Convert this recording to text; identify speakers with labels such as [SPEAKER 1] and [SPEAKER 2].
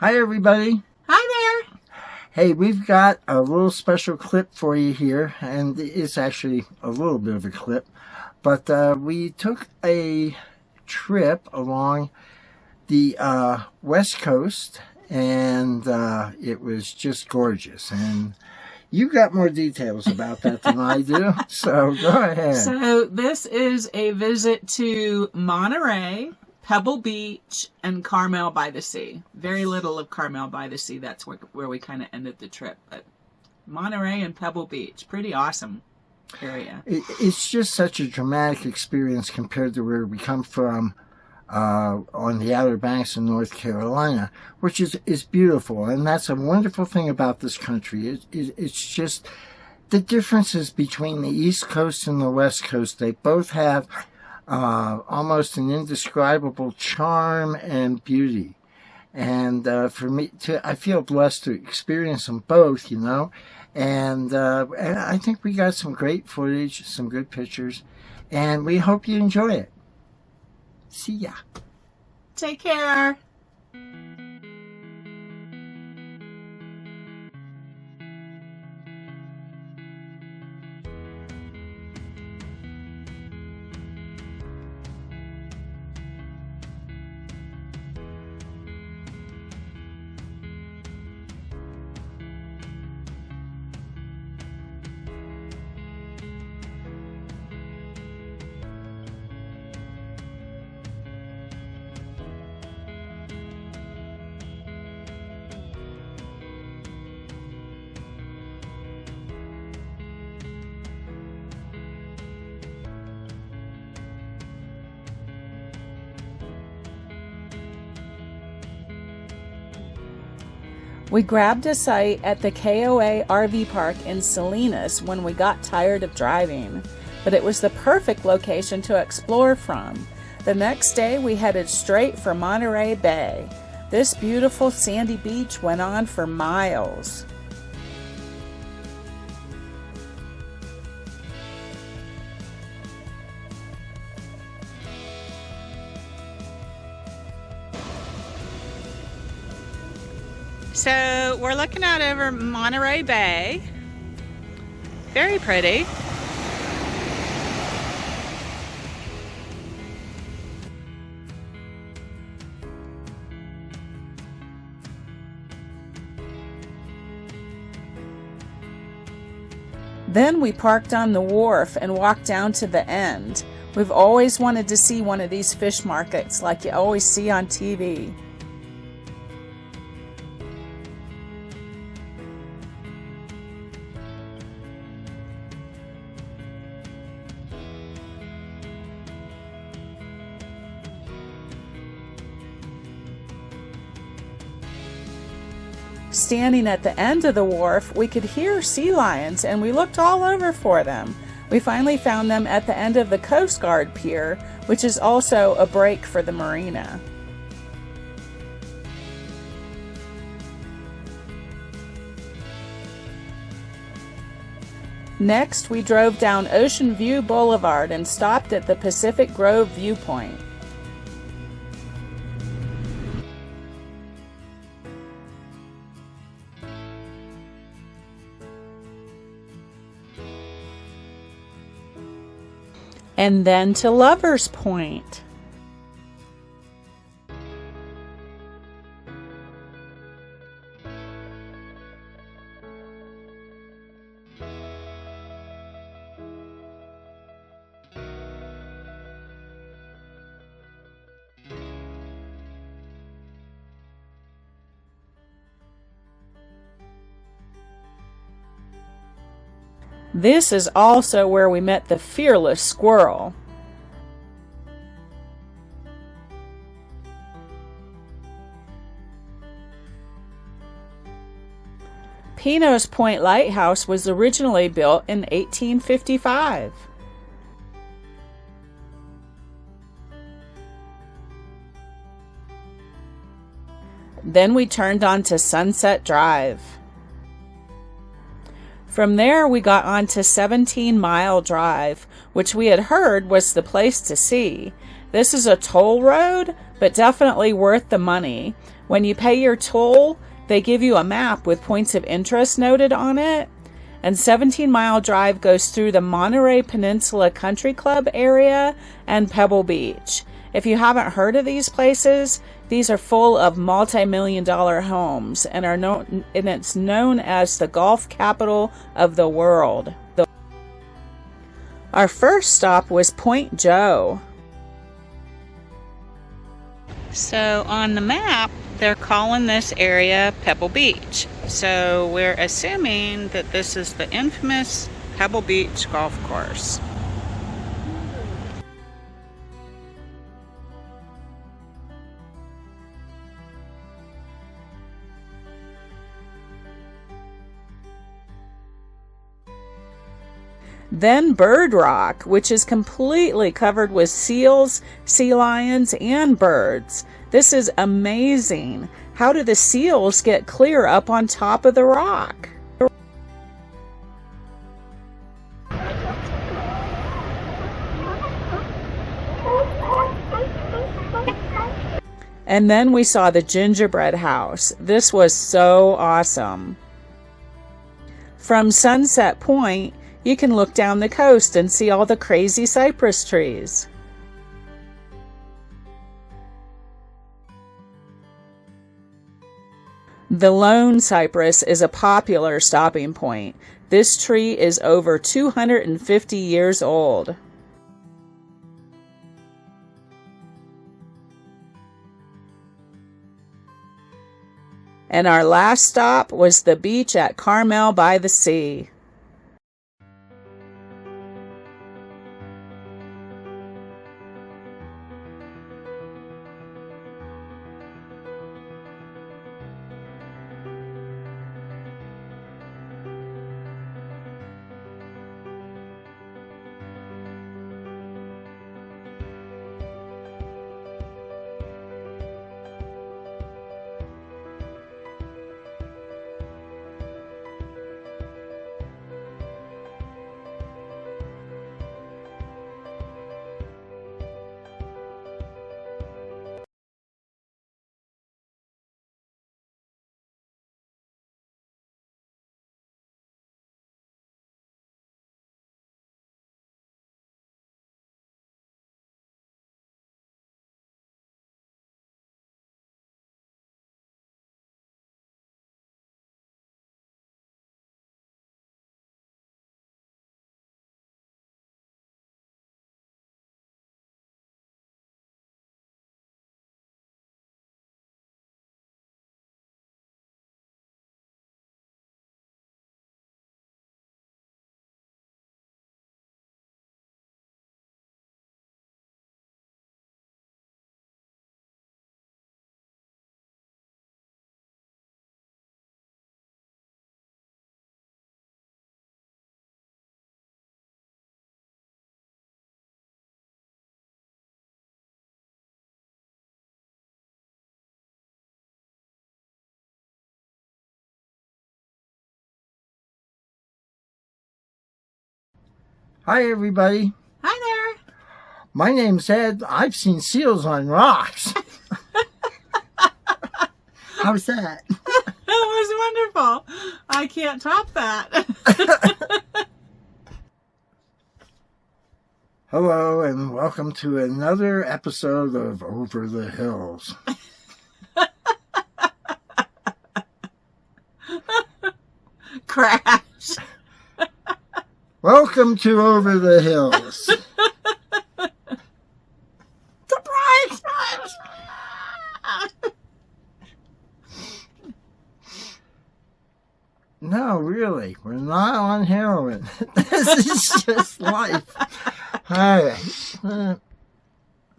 [SPEAKER 1] Hi, everybody.
[SPEAKER 2] Hi there.
[SPEAKER 1] Hey, we've got a little special clip for you here, and it's actually a little bit of a clip, but we took a trip along the West Coast, and it was just gorgeous. And you got more details about that than I do, so go ahead.
[SPEAKER 2] So this is a visit to Monterey, Pebble Beach, and Carmel-by-the-Sea. Very little of Carmel-by-the-Sea. That's where we kind of ended the trip. But Monterey and Pebble Beach, pretty awesome area.
[SPEAKER 1] It's just such a dramatic experience compared to where we come from on the Outer Banks in North Carolina, which is beautiful. And that's a wonderful thing about this country. It's just the differences between the East Coast and the West Coast. They both have almost an indescribable charm and beauty. And for me, I feel blessed to experience them both, And I think we got some great footage, some good pictures, and we hope you enjoy it. See ya.
[SPEAKER 2] Take care. We grabbed a site at the KOA RV Park in Salinas when we got tired of driving, but it was the perfect location to explore from. The next day we headed straight for Monterey Bay. This beautiful sandy beach went on for miles. So we're looking out over Monterey Bay. Very pretty. Then we parked on the wharf and walked down to the end. We've always wanted to see one of these fish markets like you always see on TV. Standing at the end of the wharf, we could hear sea lions, and we looked all over for them. We finally found them at the end of the Coast Guard Pier, which is also a break for the marina. Next, we drove down Ocean View Boulevard and stopped at the Pacific Grove Viewpoint. And then to Lover's Point. This is also where we met the fearless squirrel. Pinos Point Lighthouse was originally built in 1855. Then we turned onto Sunset Drive. From there we got onto 17 Mile Drive, which we had heard was the place to see. This is a toll road, but definitely worth the money. When you pay your toll, they give you a map with points of interest noted on it. And 17-mile drive goes through the Monterey Peninsula Country Club area and Pebble Beach. If you haven't heard of these places, these are full of multi-million-dollar homes and it's known as the golf capital of the world. Our first stop was Point Joe. So on the map, they're calling this area Pebble Beach. So we're assuming that this is the infamous Pebble Beach golf course. Then Bird Rock, which is completely covered with seals, sea lions, and birds. This is amazing. How do the seals get clear up on top of the rock? And then we saw the gingerbread house. This was so awesome. From Sunset Point, you can look down the coast and see all the crazy cypress trees. The Lone Cypress is a popular stopping point. This tree is over 250 years old. And our last stop was the beach at Carmel-by-the-Sea.
[SPEAKER 1] Hi, everybody.
[SPEAKER 2] Hi there.
[SPEAKER 1] My name's Ed. I've seen seals on rocks. How's that?
[SPEAKER 2] That was wonderful. I can't top that.
[SPEAKER 1] Hello, and welcome to another episode of Over the Hills.
[SPEAKER 2] Crash.
[SPEAKER 1] Welcome to Over the Hills.
[SPEAKER 2] Surprise!
[SPEAKER 1] No, really, we're not on heroin. This is just life. All right.